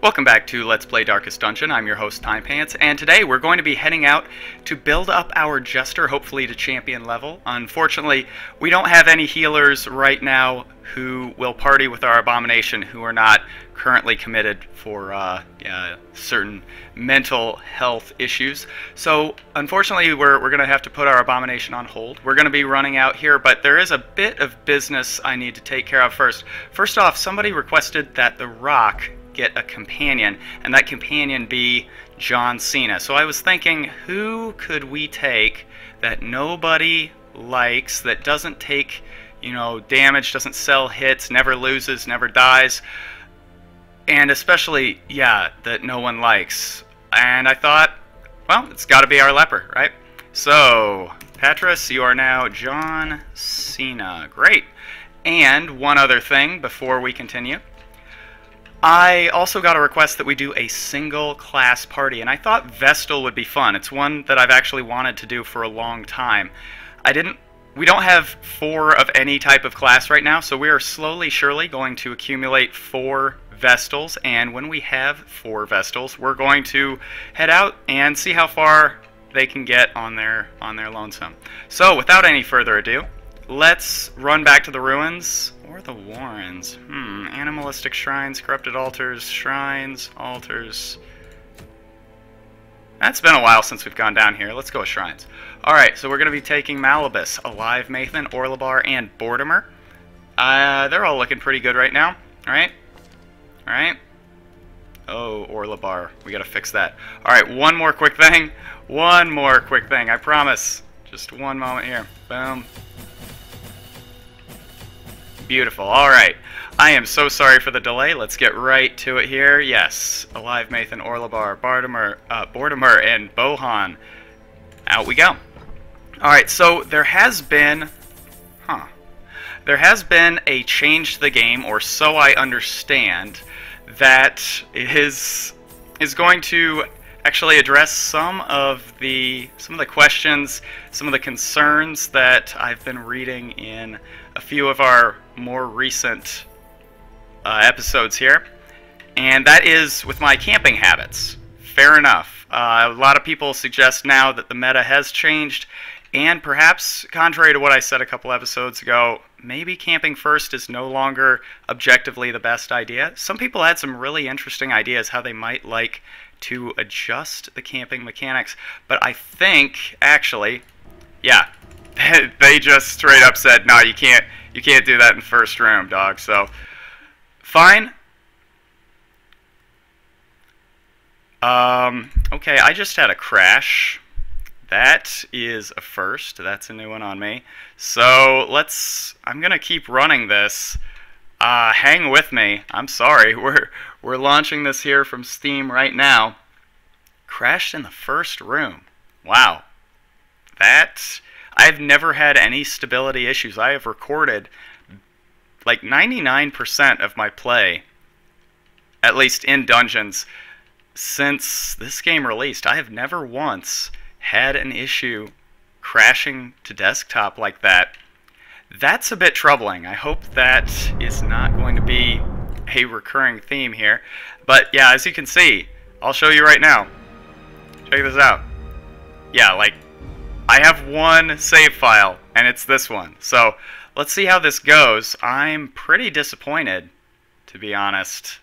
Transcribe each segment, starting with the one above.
Welcome back to Let's Play Darkest Dungeon. I'm your host, Timepants, and today we're going to be heading out to build up our Jester, hopefully to champion level. Unfortunately, we don't have any healers right now who will party with our Abomination who are not currently committed for certain mental health issues. So, unfortunately, we're going to have to put our Abomination on hold. We're going to be running out here, but there is a bit of business I need to take care of first. First off, somebody requested that the Rock get a companion, and that companion be John Cena. So I was thinking, who could we take that nobody likes, that doesn't take, damage, doesn't sell hits, never loses, never dies, and especially, that no one likes. And I thought, well, it's got to be our leper, right? So, Patras, you are now John Cena. Great. And one other thing before we continue. I also got a request that we do a single class party, and I thought Vestal would be fun. It's one that I've actually wanted to do for a long time. We don't have 4 of any type of class right now, so we are slowly, surely going to accumulate 4 Vestals, and when we have 4 Vestals, we're going to head out and see how far they can get on their lonesome. So, without any further ado, let's run back to the ruins, or the warrens. Animalistic shrines, corrupted altars, shrines, altars. That's been a while since we've gone down here. Let's go with shrines. Alright, so we're going to be taking Malibus, Alive Mathan, Orlebar, and Bortimer. They're all looking pretty good right now. Alright? Alright? Oh, Orlebar. We gotta fix that. Alright, one more quick thing. One more quick thing, I promise. Just one moment here. Boom. Beautiful. Alright. I am so sorry for the delay. Let's get right to it here. Yes. Alive Mathan, Orlebar, Bortimer, and Bohan. Out we go. Alright, so there has been a change to the game, or so I understand, that is going to actually address some of the questions, some of the concerns that I've been reading in a few of our more recent episodes here, and that is with my camping habits. Fair enough. A lot of people suggest now that the meta has changed, and perhaps, contrary to what I said a couple episodes ago, maybe camping first is no longer objectively the best idea. Some people had some really interesting ideas how they might like to adjust the camping mechanics, but I think, actually, yeah, they just straight up said, no, you can't do that in first room, dog. So, fine. Okay, I just had a crash. That is a first. That's a new one on me. So, I'm gonna keep running this. Hang with me. I'm sorry. We're launching this here from Steam right now. Crashed in the first room. Wow. I've never had any stability issues. I have recorded like 99% of my play, at least in dungeons, since this game released. I have never once had an issue crashing to desktop like that. That's a bit troubling. I hope that is not going to be a recurring theme here. But yeah, as you can see, I'll show you right now. Check this out. Yeah, like, I have one save file, and it's this one. So, let's see how this goes. I'm pretty disappointed, to be honest.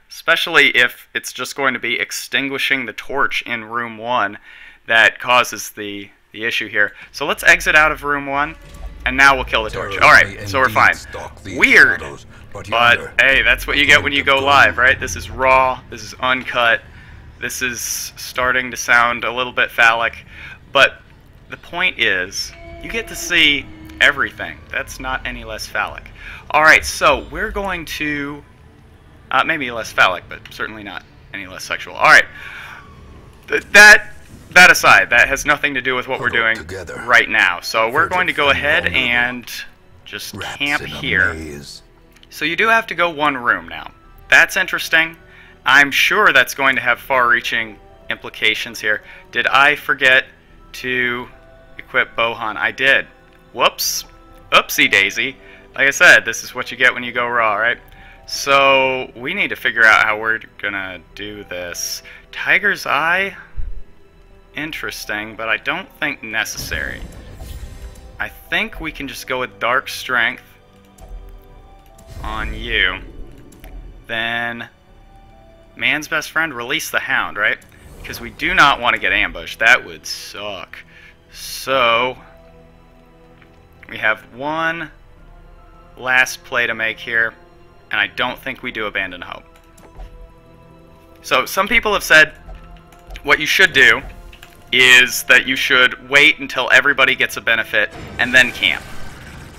Especially if it's just going to be extinguishing the torch in room 1 that causes the issue here. So let's exit out of room 1, and now we'll kill the torch. Alright, so we're fine. Weird, but hey, that's what you get when you go live, right? This is raw, this is uncut, this is starting to sound a little bit phallic, but the point is, you get to see everything. That's not any less phallic. Alright, so we're going to, maybe less phallic, but certainly not any less sexual. Alright, that aside, that has nothing to do with what we're doing right now. So we're going to go ahead and just camp here. So you do have to go one room now. That's interesting. I'm sure that's going to have far-reaching implications here. Did I forget to equip Bohan? I did. Whoops. Oopsie daisy. Like I said, this is what you get when you go raw, right? So we need to figure out how we're gonna do this. Tiger's Eye, interesting, but I don't think necessary. I think we can just go with Dark Strength on you. Then Man's Best Friend, Release the Hound, right? Because we do not want to get ambushed. That would suck. So we have one last play to make here, and I don't think we do Abandon Hope. So some people have said what you should do is that you should wait until everybody gets a benefit and then camp.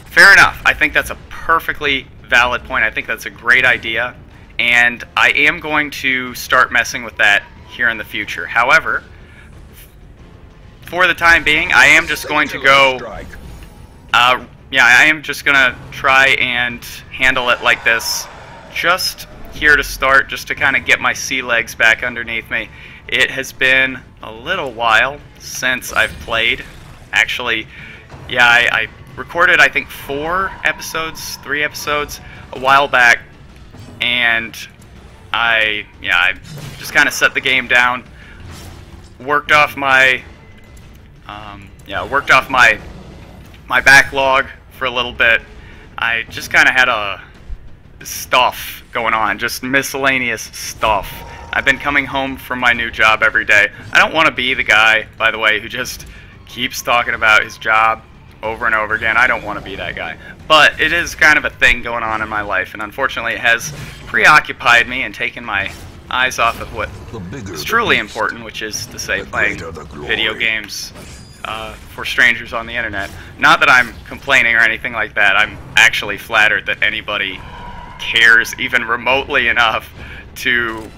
Fair enough. I think that's a perfectly valid point. I think that's a great idea, and I am going to start messing with that here in the future. However, for the time being, I am just going to go... yeah, I am just going to try and handle it like this. Just here to start, just to kind of get my sea legs back underneath me. It has been a little while since I've played. Actually, yeah, I recorded, I think, 3 episodes a while back, and I just kind of set the game down, worked off my my backlog for a little bit. I just kind of had a stuff going on, just miscellaneous stuff. I've been coming home from my new job every day. I don't want to be the guy, by the way, who just keeps talking about his job over and over again. I don't want to be that guy. But it is kind of a thing going on in my life, and unfortunately it has preoccupied me and taken my eyes off of what is truly important, which is to say playing video games for strangers on the internet. Not that I'm complaining or anything like that. I'm actually flattered that anybody cares even remotely enough to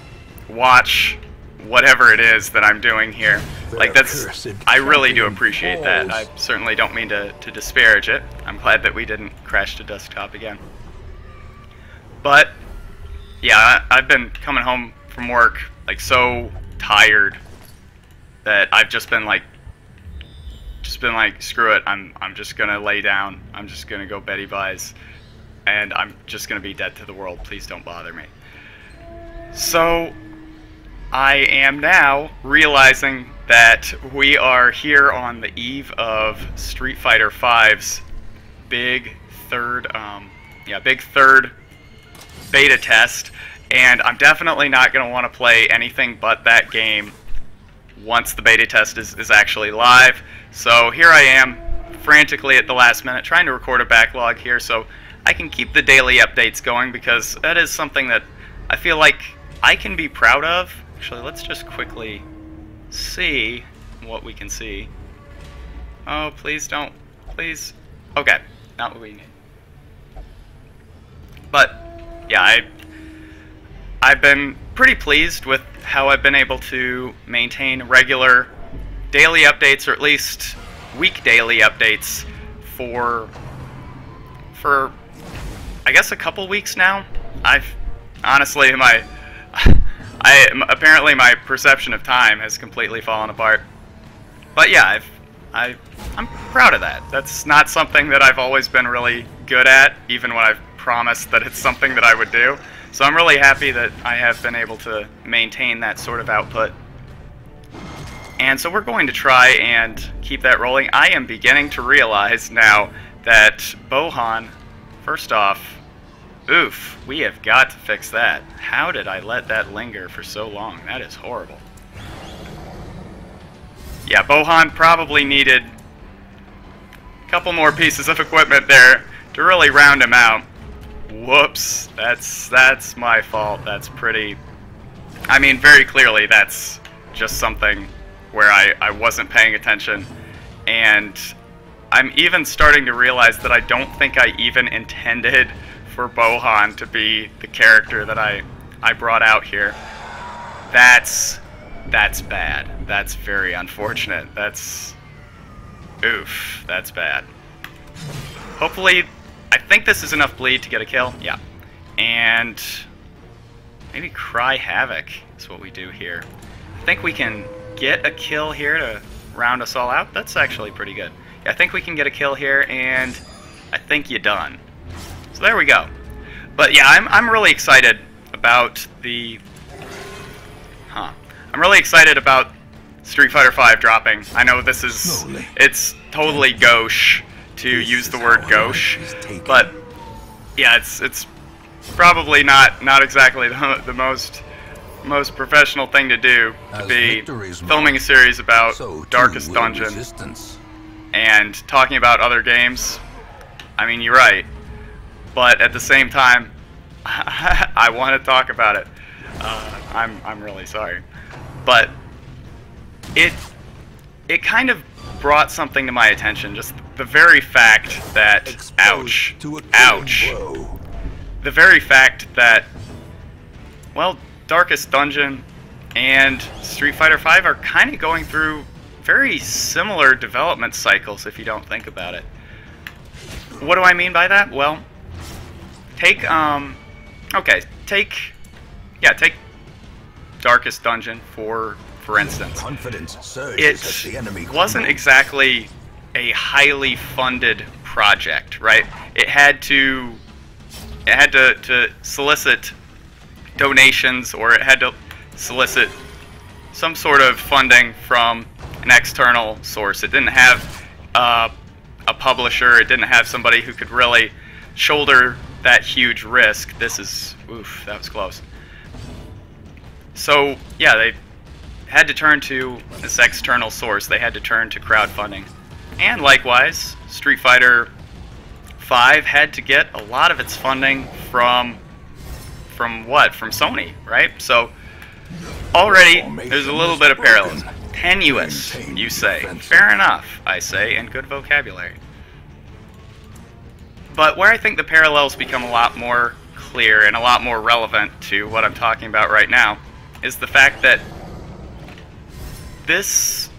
watch whatever it is that I'm doing here. Like, that's, I really do appreciate that. I certainly don't mean to disparage it. I'm glad that we didn't crash to desktop again. But yeah, I've been coming home from work like so tired that I've just been like screw it, I'm just gonna lay down, I'm just gonna go Betty Buys, and I'm just gonna be dead to the world. Please don't bother me. So I am now realizing that we are here on the eve of Street Fighter V's big third beta test, and I'm definitely not going to want to play anything but that game once the beta test is actually live. So here I am, frantically at the last minute, trying to record a backlog here so I can keep the daily updates going, because that is something that I feel like I can be proud of. Actually, let's just quickly see what we can see. Oh, please don't. Please. Okay, not what we need. But yeah, I've been pretty pleased with how I've been able to maintain regular daily updates, or at least week daily updates for I guess a couple weeks now. I've honestly apparently my perception of time has completely fallen apart. But yeah, I'm proud of that. That's not something that I've always been really good at, even when I've promised that it's something that I would do. So I'm really happy that I have been able to maintain that sort of output. And so we're going to try and keep that rolling. I am beginning to realize now that Bohan, first off, oof, we have got to fix that. How did I let that linger for so long? That is horrible. Yeah, Bohan probably needed a couple more pieces of equipment there to really round him out. Whoops, that's my fault. That's pretty... I mean, very clearly that's just something where I wasn't paying attention. And I'm even starting to realize that I don't think I even intended for Bohan to be the character that I brought out here. That's bad. That's very unfortunate. That's... oof, that's bad. Hopefully, I think this is enough bleed to get a kill. Yeah. And maybe Cry Havoc is what we do here. I think we can get a kill here to round us all out. That's actually pretty good. Yeah, I think we can get a kill here, and I think you're done. So there we go. But yeah, I'm really excited about the... I'm really excited about Street Fighter V dropping. I know this is... It's totally gauche to use the word gauche, but yeah, it's probably not exactly the most professional thing to do, to be filming a series about Darkest Dungeon and talking about other games. I mean, you're right, but at the same time, I want to talk about it. I'm really sorry, but it kind of brought something to my attention. Just the very fact that ouch, the very fact that, well, Darkest Dungeon and Street Fighter V are kind of going through very similar development cycles if you don't think about it. What do I mean by that? Well, take Darkest Dungeon for instance. It wasn't exactly a highly funded project, right? It had to solicit donations, or it had to solicit some sort of funding from an external source. It didn't have a publisher. It didn't have somebody who could really shoulder that huge risk. This is, oof, that was close. So yeah, they had to turn to this external source. They had to turn to crowdfunding. And likewise, Street Fighter V had to get a lot of its funding from what? From Sony, right? So already there's a little bit of parallelism. Tenuous, you say. Fair enough, I say, and good vocabulary. But where I think the parallels become a lot more clear and a lot more relevant to what I'm talking about right now is the fact that this,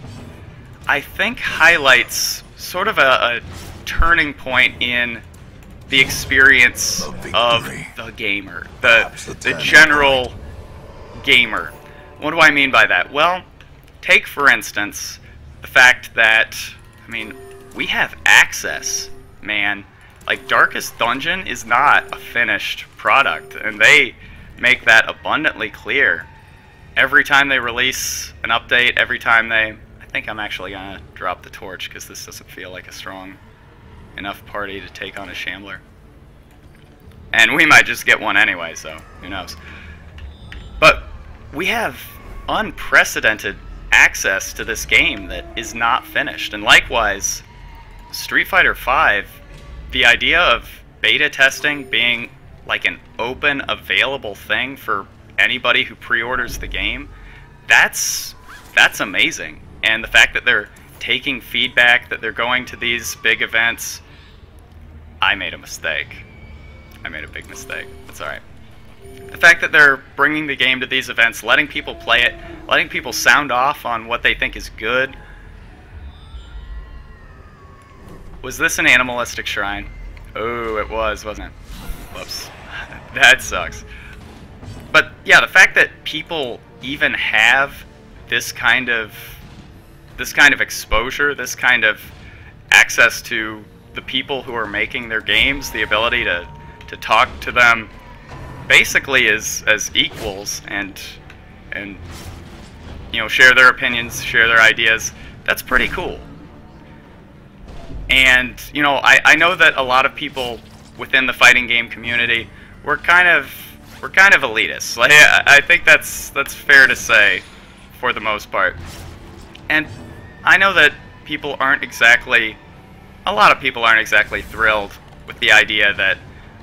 I think, highlights sort of a turning point in the experience of the gamer, the general gamer. What do I mean by that? Well, take for instance the fact that, I mean, we have access, man. Like, Darkest Dungeon is not a finished product, and they make that abundantly clear. Every time they release an update, every time they... I think I'm actually going to drop the torch because this doesn't feel like a strong enough party to take on a Shambler. And we might just get one anyway, so who knows. But we have unprecedented access to this game that is not finished. And likewise, Street Fighter V, the idea of beta testing being like an open, available thing for anybody who pre-orders the game, that's amazing. And the fact that they're taking feedback, that they're going to these big events, I made a mistake. I made a big mistake. That's alright. The fact that they're bringing the game to these events, letting people play it, letting people sound off on what they think is good. Was this an animalistic shrine? Oh, it was, wasn't it? Whoops. That sucks. But yeah, the fact that people even have this kind of exposure, this kind of access to the people who are making their games, the ability to talk to them basically as equals and you know, share their opinions, share their ideas, that's pretty cool. And you know, I know that a lot of people within the fighting game community, we're kind of elitist. Like, I think that's fair to say for the most part. And I know that a lot of people aren't exactly thrilled with the idea that,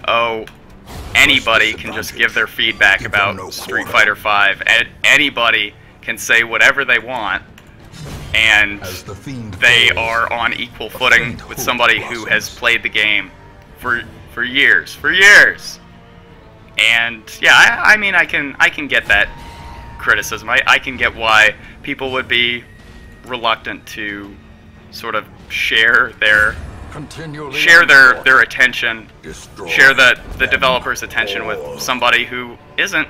oh, anybody can just give their feedback about Street Fighter V, and anybody can say whatever they want, and they are on equal footing with somebody who has played the game for years. And yeah, I mean, I can get that criticism. I can get why people would be reluctant to sort of share their attention, share the developer's attention with somebody who isn't,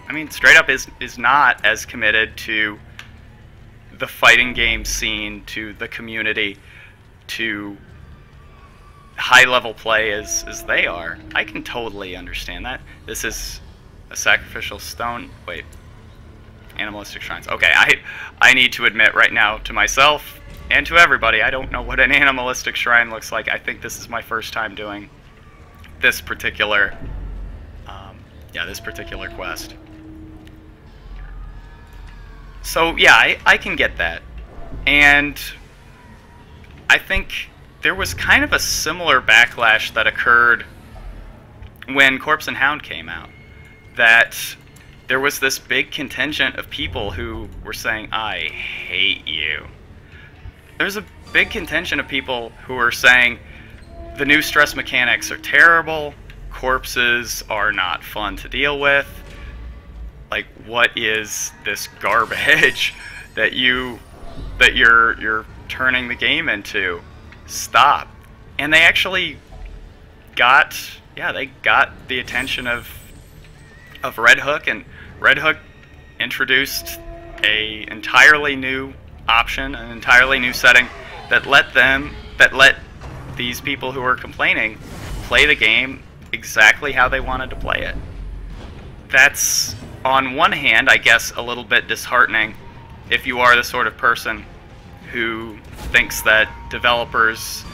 I mean, straight up is not as committed to the fighting game scene, to the community, to high-level play as they are. I can totally understand that. This is a sacrificial stone. Wait. Animalistic shrines. Okay, I need to admit right now to myself and to everybody, I don't know what an animalistic shrine looks like. I think this is my first time doing this particular, this particular quest. So yeah, I can get that. And I think there was kind of a similar backlash that occurred when Corpse and Hound came out. That there was this big contingent of people who were saying, I hate you. There's a big contingent of people who were saying, the new stress mechanics are terrible, corpses are not fun to deal with, like, what is this garbage that you're turning the game into? Stop. And they actually got the attention of Red Hook, and Red Hook introduced a entirely new option, an entirely new setting that let these people who were complaining play the game exactly how they wanted to play it. That's, on one hand, I guess, a little bit disheartening if you are the sort of person who thinks that developers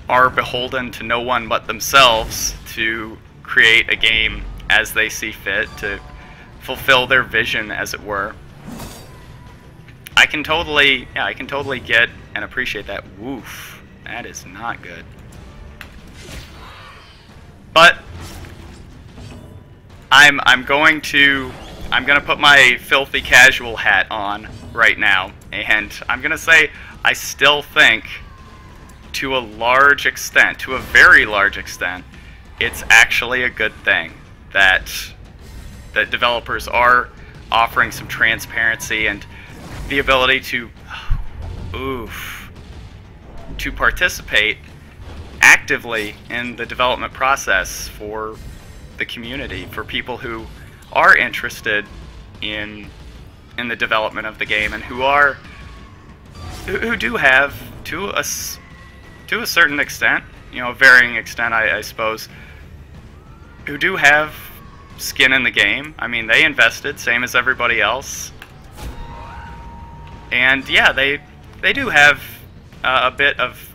are beholden to no one but themselves to create a game as they see fit, to fulfill their vision, as it were. I can totally get and appreciate that. Woof, that is not good. But I'm gonna put my filthy casual hat on right now, and I'm gonna say I still think, to a large extent, to a very large extent, it's actually a good thing that developers are offering some transparency and the ability to participate actively in the development process for the community, for people who are interested in the development of the game, and who do have, to a certain extent, a varying extent, I suppose, who do have skin in the game. I mean, they invested, same as everybody else. And yeah, they do have a bit of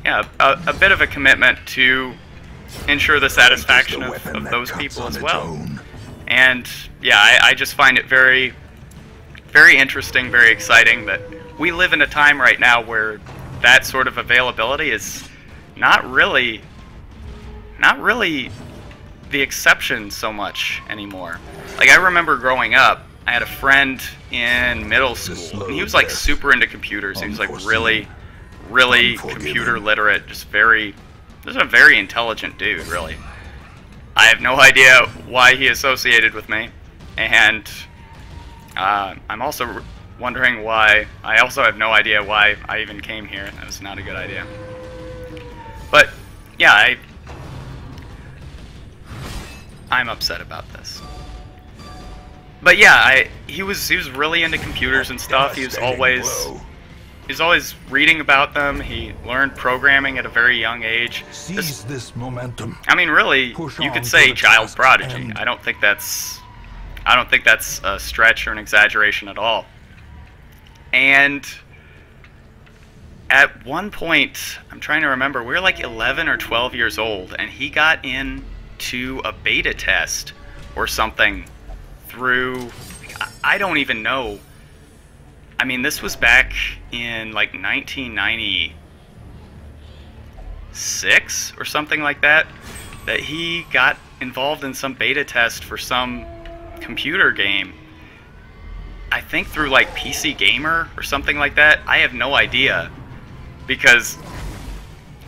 a commitment to ensure the satisfaction of those people as well. And yeah, I just find it very, very interesting, very exciting that we live in a time right now where that sort of availability is not really the exception so much anymore. Like, I remember growing up, I had a friend in middle school, and he was like super into computers. He was like really computer literate, just a very intelligent dude, really. I have no idea why he associated with me, and I'm also wondering why. I also have no idea why I even came here. That was not a good idea. But yeah, I'm upset about this. But yeah, he was really into computers and stuff. He was always reading about them. He learned programming at a very young age. Seize this momentum. I mean, really, you could say child prodigy. I don't think that's a stretch or an exaggeration at all. And at one point, I'm trying to remember, we were like 11 or 12 years old, and he got into a beta test or something through, I don't even know. I mean, this was back in like 1996 or something like that, that he got involved in some beta test for some computer game. I think through like PC Gamer or something like that. I have no idea, because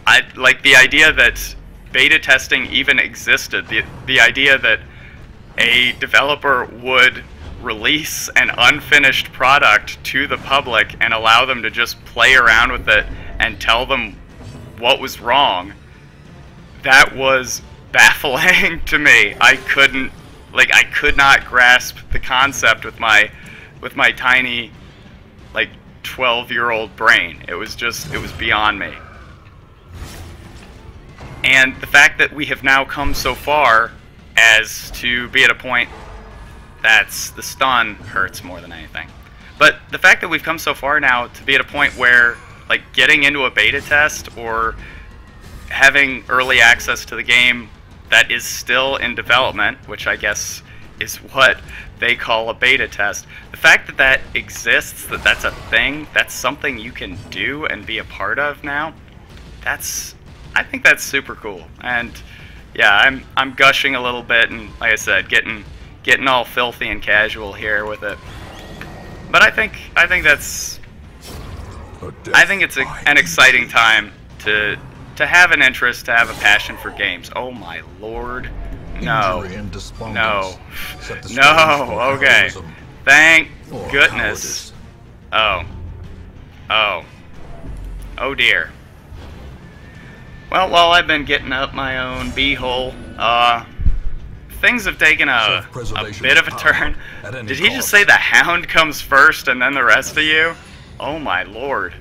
I like the idea that beta testing even existed. The idea that a developer would release an unfinished product to the public and allow them to just play around with it and tell them what was wrong, that was baffling to me. I could not grasp the concept with my tiny, like, 12-year-old brain. It was beyond me. And the fact that we have now come so far as to be at a point that's the stun hurts more than anything. But the fact that we've come so far now to be at a point where, like, getting into a beta test or having early access to the game that is still in development, which I guess is what they call a beta test, the fact that that exists, that that's a thing, that's something you can do and be a part of now, I think that's super cool. And yeah, I'm gushing a little bit, and like I said, getting all filthy and casual here with it. But I think it's an exciting time to have an interest, to have a passion for games. Oh my lord. No. No. No. Okay. Thank goodness. Oh. Oh. Oh dear. Well, while I've been getting up my own beehole, things have taken a bit of a turn. Did he just say the hound comes first and then the rest of you? Oh my lord.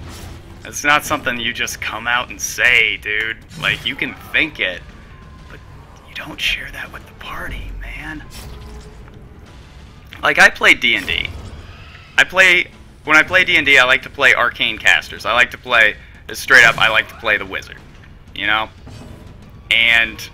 It's not something you just come out and say, dude. Like, you can think it, but you don't share that with the party, man. Like, I play D&D. When I play D&D, I like to play arcane casters. I like to play, straight up, I like to play the wizard. You know? And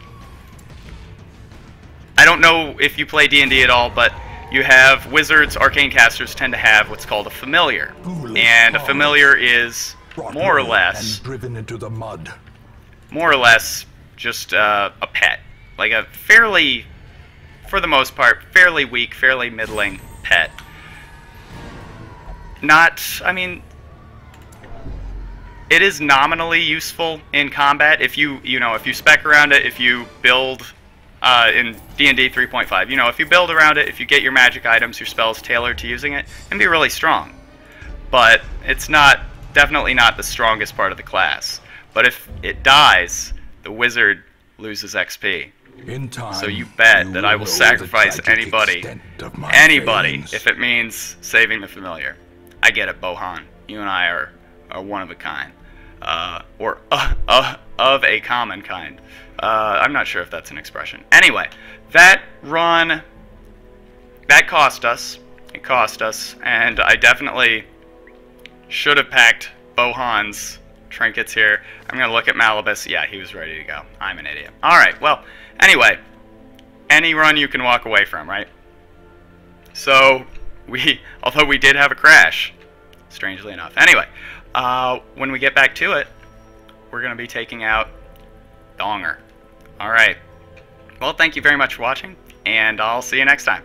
I don't know if you play D&D at all, but you have wizards, arcane casters tend to have what's called a familiar. And a familiar is more or less driven into the mud. More or less just a pet. Like a fairly, for the most part, fairly weak, fairly middling pet. I mean, it is nominally useful in combat if you spec around it, if you build in D&D 3.5. If you build around it, if you get your magic items, your spells tailored to using it, it can be really strong. But it's definitely not the strongest part of the class. But if it dies, the wizard loses XP. In time, so you bet that I will sacrifice anybody, if it means saving the familiar. I get it, Bohan. You and I are one of a kind. Or of a common kind. I'm not sure if that's an expression. Anyway, that run, that cost us. It cost us, and I definitely should have packed Bohan's trinkets here. I'm going to look at Malibus. Yeah, he was ready to go. I'm an idiot. Alright, well, anyway, any run you can walk away from, right? So, although we did have a crash, strangely enough. Anyway, when we get back to it, we're going to be taking out Donger. Alright. Well, thank you very much for watching, and I'll see you next time.